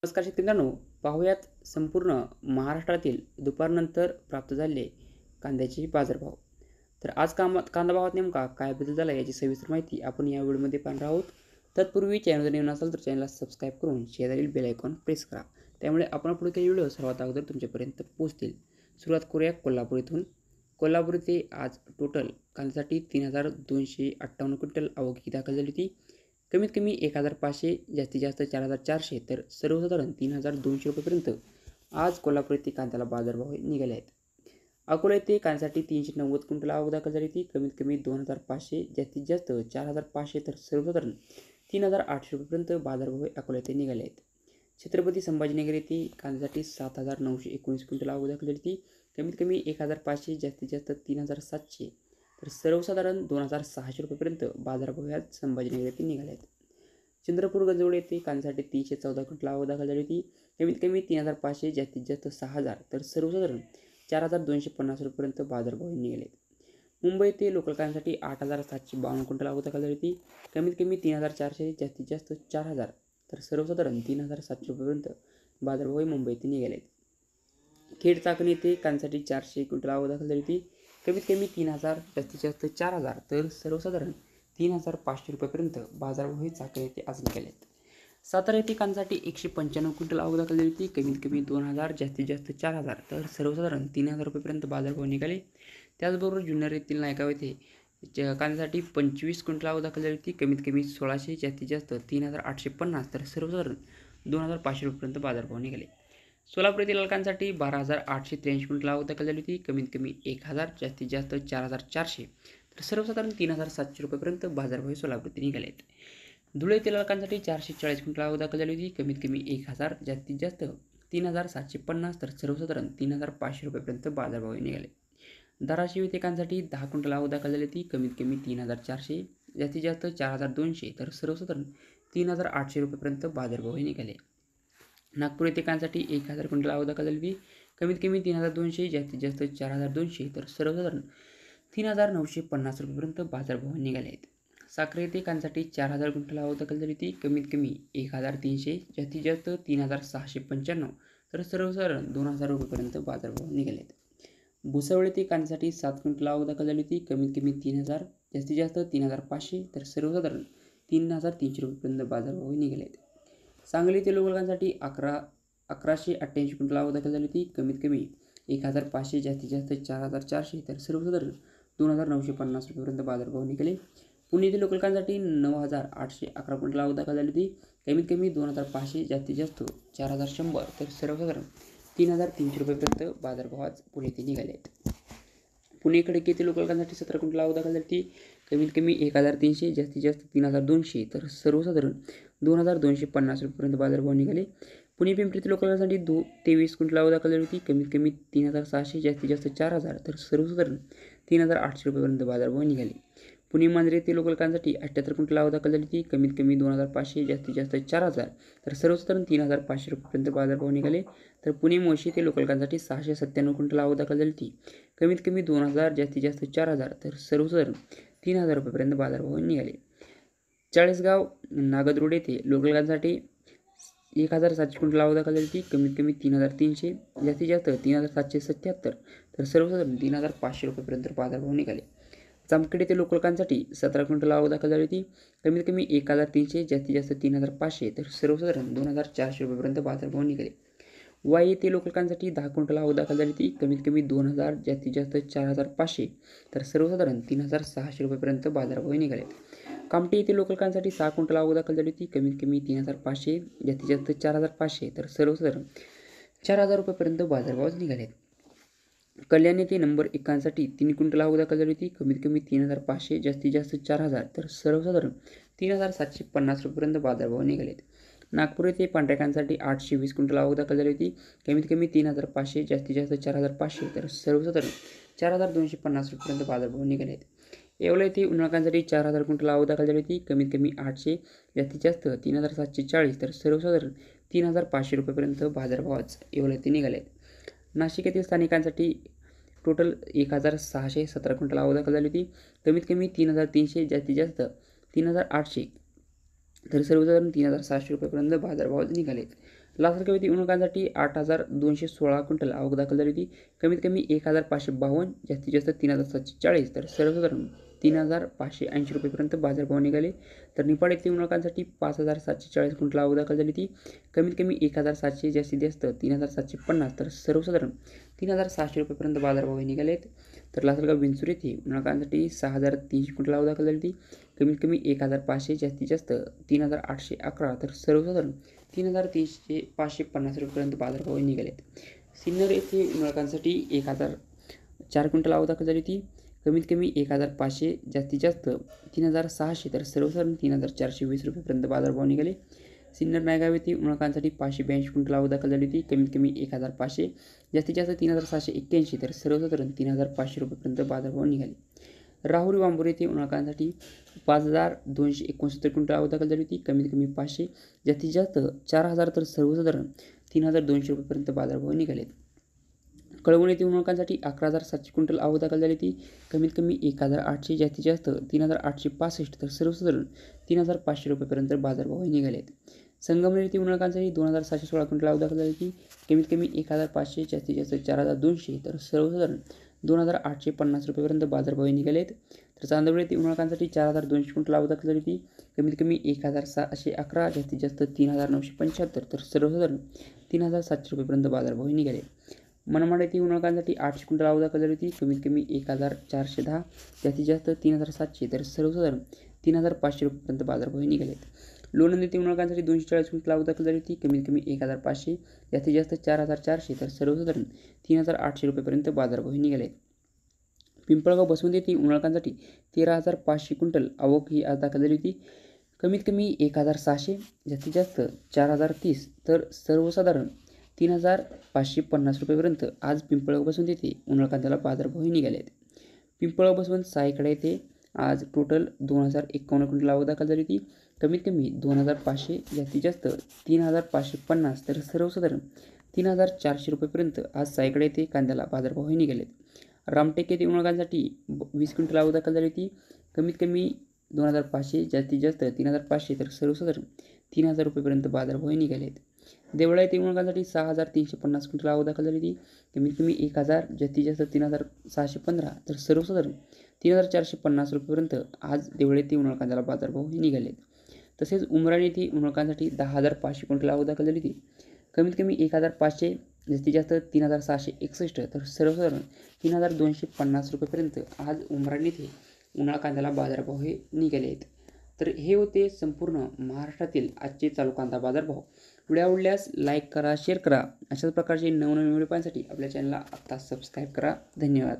नमस्कार शेतकरी मित्रांनो, पाहूयात संपूर्ण महाराष्ट्रातील दुपारनंतर प्राप्त झालेले कांद्याचे बाजारभाव. तर आज कांदा भावात नेमका काय बदल झाला याची सविस्तर माहिती आपण या व्हिडिओमध्ये पाहणार आहोत. तत्पूर्वी चॅनल जर नवीन असेल तर चॅनलला सबस्क्राईब करून शेजारील बेल आयकॉन प्रेस करा. त्यामुळे आपण पुढे काही व्हिडिओ सर्वात अगोदर तुमच्यापर्यंत पोहोचतील. सुरुवात करूया कोल्हापूर इथून. कोल्हापूर येथे आज टोटल कांद्यासाठी 3,258 क्विंटल आवक दाखल झाली होती. कमीत कमी 1,500, जास्तीत जास्त 4,400 तर सर्वसाधारण 3,200 रुपयेपर्यंत आज कोल्हापूर येथे कांद्याला बाजारभाव निघाले आहेत. अकोला येथे कांद्यासाठी 390 क्विंटल आवक दाखल झाली होती. कमीत कमी 2,500, जास्तीत जास्त 4,500 तर सर्वसाधारण 3,800 रुपयेपर्यंत बाजारभाव अकोला येथे निघाले आहेत. छत्रपती संभाजीनगर येथे कांद्यासाठी 7,919 क्विंटल आवक दाखल झाली होती. कमीत कमी 1,500, जास्तीत जास्त 3,700 तर सर्वसाधारण 2,600 रुपयेपर्यंत बाजारभाव आज संभाजीनगर येथे निघाले आहेत. चंद्रपूर गंजवडे येथे कांद्यासाठी 314 क्विंटल आवक दाखल झाली होती. कमीत कमी 3,500, जास्तीत जास्त 6,000 तर सर्वसाधारण 4,250 रुपयेपर्यंत बाजारभाव निघाले आहेत. मुंबई येथे लोकल कांद्यासाठी 8,752 क्विंटल आवक दाखल झाली होती. कमीत कमी 3,400, जास्तीत जास्त 4,000 तर सर्वसाधारण 3,700 रुपयेपर्यंत बाजारभाव मुंबई येथे निघाले आहेत. खेड चाकण येथे कांद्यासाठी 400 क्विंटल आवक दाखल झाली होती. कमीत कमी 3,000, जास्तीत जास्त 4,000 तर सर्वसाधारण 3,500 रुपयेपर्यंत बाजारभाव चाकण येथे आज निघाले आहेत. सातारा येथे कांद्यासाठी 195 क्विंटल आवक दाखल झाली होती. कमीत कमी 2,000, जास्तीत जास्त 4,000 तर सर्वसाधारण 3,000 रुपयेपर्यंत बाजारभाव निघाले. त्याचबरोबर जुन्नर येथील नायगाव येथे कांद्यासाठी 25 क्विंटल आवक दाखल झाली होती. कमीत कमी 1,600, जास्तीत जास्त 3,850 तर सर्वसाधारण 2,500 रुपयेपर्यंत बाजारभाव निघाले. सोलापूर येथील कांद्यासाठी 12,883 क्विंटल आवक दाखल झाली होती. कमीत कमी 1,000, जास्तीत जास्त 4,400 तर सर्वसाधारण 3,700 रुपयेपर्यंत बाजारभाव सोलापूर येथे निघाले आहेत. धुळे येथील कांद्यासाठी 440 क्विंटल आवक दाखल झाली होती. कमीत कमी 1,000, जास्तीत जास्त 3,750 तर सर्वसाधारण 3,500 रुपयेपर्यंत बाजारभाव निघाले. धाराशिव येथे कांद्यासाठी 10 क्विंटल आवक दाखल झाली होती. कमीत कमी 3,400, जास्तीत जास्त 4,200 तर सर्वसाधारण 3,800 रुपयेपर्यंत बाजारभाव निघाले. नागपूर येथे कांद्यासाठी 1,000 क्विंटल आवक दाखल झाली होती. कमीत कमी 3,200, जास्तीत जास्त 4,200 तर सर्वसाधारण 3,950 रुपयेपर्यंत बाजारभाव निघाले आहेत. साक्री येथे कांद्यासाठी 4,000 क्विंटल आवक दाखल झाली होती. कमीत कमी 1,300, जास्तीत जास्त 3,695 तर सर्वसाधारण 2,000 रुपयेपर्यंत बाजारभाव निघाले आहेत. भुसावळ येथे कांद्यासाठी 7 क्विंटल आवक दाखल झाली होती. कमीत कमी 3,000, जास्तीत जास्त 3,500 तर सर्वसाधारण 3,300 रुपयेपर्यंत बाजारभाव निघाले आहेत. सांगली येथील लोकल कांद्यासाठी 1,188 क्विंटल आवक दाखल झाली होती. कमीत कमी 1,500, जास्तीत जास्त 4,400 तर सर्वसाधारण 2,950 रुपयेपर्यंत बाजारभाव निघाले. पुणे येथील लोकल कांद्यासाठी 9,811 क्विंटल आवक दाखल झाली होती. कमीत कमी 2,500, जास्तीत जास्त 4,100 तर सर्वसाधारण 3,300 रुपयेपर्यंत बाजारभाव आज पुणे येथे निघाले आहेत. पुणे खडकी येथील लोकल कांद्यासाठी 17 क्विंटल आवक दाखल झाली होती. कमीत कमी 1,300, जास्तीत जास्त 3,200 तर सर्वसाधारण 2,250 रुपयेपर्यंत बाजारभाव निघाले. पुणे पिंपरी येथील लोकल कांद्यासाठी 23 क्विंटल आवक दाखल झाली होती. कमीत कमी 3,600, जास्तीत जास्त 4,000 तर सर्वसाधारण 3,800 रुपयेपर्यंत बाजारभाव निघाले. पुणे मांजरी येथील लोकल कांद्यासाठी 78 क्विंटल आवक दाखल झाली होती. कमीत कमी 2,500, जास्तीत जास्त 4,000 तर सर्वसाधारण 3,500 रुपयेपर्यंत बाजारभाव निघाले. तर पुणे मोशी येथील लोकल कांद्यासाठी 697 क्विंटल आवक दाखल झाली होती. कमीत कमी 2,000, जास्तीत जास्त 4,000 तर सर्वसाधारण 3,000 रुपयेपर्यंत बाजारभाव निघाले. चाळीसगाव नागद रोड येथे लोकल कांद्यासाठी 1,700 क्विंटल आवक दाखल झाली होती. कमीत कमी 3,300, जास्तीत जास्त 3,777 तर सर्वसाधारण 3,500 रुपयेपर्यंत बाजारभाव निघाले. जामखेड येथे लोकल कांद्यासाठी 17 क्विंटल आवक दाखल झाली होती. कमीत कमी 1,300, जास्तीत जास्त 3,500 तर सर्वसाधारण 2,400 रुपयेपर्यंत बाजारभाव निघाले. वाई येथे लोकल कांद्यासाठी 10 क्विंटल आवक दाखल झाली होती. कमीत कमी 2,000, जास्तीत जास्त 4,500 तर सर्वसाधारण 3,600 रुपयेपर्यंत बाजारभाव निघाले. कामठी येथे लोकल कांद्यासाठी 6 क्विंटल आवक दाखल झाली होती. कमीत कमी 3,500, जास्तीत जास्त 4,500 तर सर्वसाधारण 4,000 रुपयेपर्यंत बाजारभाव निघाले. कल्याण येथे नंबर 1 कांद्यासाठी 3 क्विंटल आवक दाखल झाली होती. कमीत कमी 3,500, जास्तीत जास्त 4,000 तर सर्वसाधारण 3,750 रुपयेपर्यंत बाजारभाव निघाले. नागपूर येथे पांढऱ्या कांद्यासाठी 820 क्विंटल आवक दाखल झाली होती. कमीत कमी 3,500, जास्तीत जास्त 4,500 तर सर्वसाधारण 4,250 रुपयेपर्यंत बाजारभाव निघाले. येवला येथे उन्हाळ कांद्यासाठी 4,000 क्विंटल आवक दाखल झाली होती. कमीत कमी 800, जास्तीत जास्त 3,740 तर सर्वसाधारण 3,500 रुपयेपर्यंत बाजारभाव आज येवला येथे निघाले. नाशिक येथील स्थानिकांसाठी टोटल 1,617 क्विंटल आवक दाखल झाली होती. कमीत कमी 3,300, जास्तीत जास्त 3,800 तर सर्वसाधारण 3,700 रुपयेपर्यंत बाजारभाव निघाले. लासलगाव येथे उन्हाळकांसाठी 8,216 क्विंटल आवक दाखल झाली होती. कमीत कमी 1,552, जास्तीत जास्त 3,740, तर सर्वसाधारण 3,580 रुपयेपर्यंत बाजारभाव निघाले. तर निफाड येथे उन्हाळकांसाठी 5,740 क्विंटल आवक दाखल झाली होती. कमीत कमी 1,700, जास्तीत जास्त 3,750, तर सर्वसाधारण 3,600 रुपयेपर्यंत बाजारभाव निघाले आहेत. तर लासलगाव विंचूर येथे उन्हाळकांसाठी 6,300 क्विंटल आवक दाखल झाली होती. कमीत कमी 1,500, जास्तीत जास्त 3,811, तर सर्वसाधारण 3,550 रुपयेपर्यंत बाजारभाव निघाले आहेत. सिन्नर येथे उन्हाळकांसाठी 1,004 क्विंटल आवक दाखल झाली होती. कमीत कमी 1,500, जास्तीत जास्त 3,600, तर सर्वसाधारण 3,420 रुपयेपर्यंत बाजारभाव निघाले. सिन्नर नायगाव येथे उन्हाळकांसाठी 582 क्विंटल आवक दाखल झाली होती. कमीत कमी 1,500, जास्तीत जास्त 3,781, तर सर्वसाधारण 3,500 रुपयेपर्यंत बाजारभाव निघाले. राहुरी वांबूर येथे उन्हाळकांसाठी 5,269 क्विंटल आवक दाखल झाली होती. कमीत कमी 500, जास्तीत जास्त 4,000, तर सर्वसाधारण 3,200 रुपयेपर्यंत बाजारभाव निघालेत. कळवण येथे उन्हाळकांसाठी 11,700 क्विंटल आवक दाखल झाली होती. कमीत कमी 1,800, जास्तीत जास्त 3,865, तर सर्वसाधारण 3,500 रुपयेपर्यंत बाजारभाव निघालेत. संगमनेर येथे उन्हाळकांसाठी 2,716 क्विंटल आवक दाखल झाली होती. कमीत कमी 1,500, जास्तीत जास्त 4,200, तर सर्वसाधारण 2,850 रुपयेपर्यंत बाजारभाव निघालेत. तर चांदवड येथे उन्हाळकांसाठी 4,200 क्विंटल आवक दाखल झाली होती. कमीत कमी 1,711, जास्तीत जास्त 3,975, तर सर्वसाधारण 3,700 रुपयेपर्यंत बाजारभाव निघाले. मनमाड येथे उन्हाळकांसाठी 800 क्विंटल आवक दाखल झाली होती. कमीत कमी 1,410, जास्तीत जास्त 3,700, तर सर्वसाधारण 3,500 रुपयेपर्यंत बाजारभाव निघालेत. लोणंद येथे उन्हाळकांसाठी 240 क्विंटल आवक दाखल झाली होती. कमीत कमी 1,500, जास्तीत जास्त 4,400, तर सर्वसाधारण 3,800 रुपयेपर्यंत बाजारभाव निघालेत. पिंपळगाव बसवंत येथे उन्हाळकांसाठी 13,500 क्विंटल आवक ही आज दाखल झाली होती. कमीत कमी 1,600, जास्तीत जास्त 4,030, तर सर्वसाधारण 3,550 रुपयेपर्यंत आज पिंपळगाव बसवंत येथे उन्हाळकांद्याला बाजारभाव निघाले आहेत. पिंपळगाव बसवंत सायकडा येथे आज टोटल 2,051 क्विंटल आवक दाखल झाली होती. कमीत कमी 2,500, जास्तीत जास्त 3,550, तर सर्वसाधारण 3,400 रुपयेपर्यंत आज सायकडा येथे कांद्याला बाजारभाव निघालेत. रामटेक येथे उन्हाळकांसाठी 20 क्विंटल आवक दाखल झाली होती. कमीत कमी 2,500, जास्तीत जास्त 3,500, तर सर्वसाधारण 3,000 रुपयेपर्यंत बाजारभाव निघाले आहेत. देवळा येथे उन्हाळकांसाठी 6,350 क्विंटल आवक दाखल झाली होती. कमीत कमी 1,000, जास्तीत जास्त 3,615, तर सर्वसाधारण 3,450 रुपयेपर्यंत आज देवळा येथे उन्हाळकांद्याला बाजारभाव निघाले. तसेच उमराणी येथे उन्हाळकांसाठी 10,500 क्विंटल आवक दाखल झाली होती. कमीत कमी 1,500, जास्तीत जास्त 3,661, तर सर्वसाधारण 3,250 रुपयेपर्यंत आज उमराणी येथे उन्हाळ कांद्याला बाजारभाव हे निघाले आहेत. तर हे होते संपूर्ण महाराष्ट्रातील आजचे चालू कांदा बाजारभाव. व्हिडिओ आवडल्यास लाईक करा, शेअर करा. अशाच प्रकारचे नवनवीन व्हिडिओ पाहण्यासाठी आपल्या चॅनलला आत्ता सबस्क्राईब करा. धन्यवाद.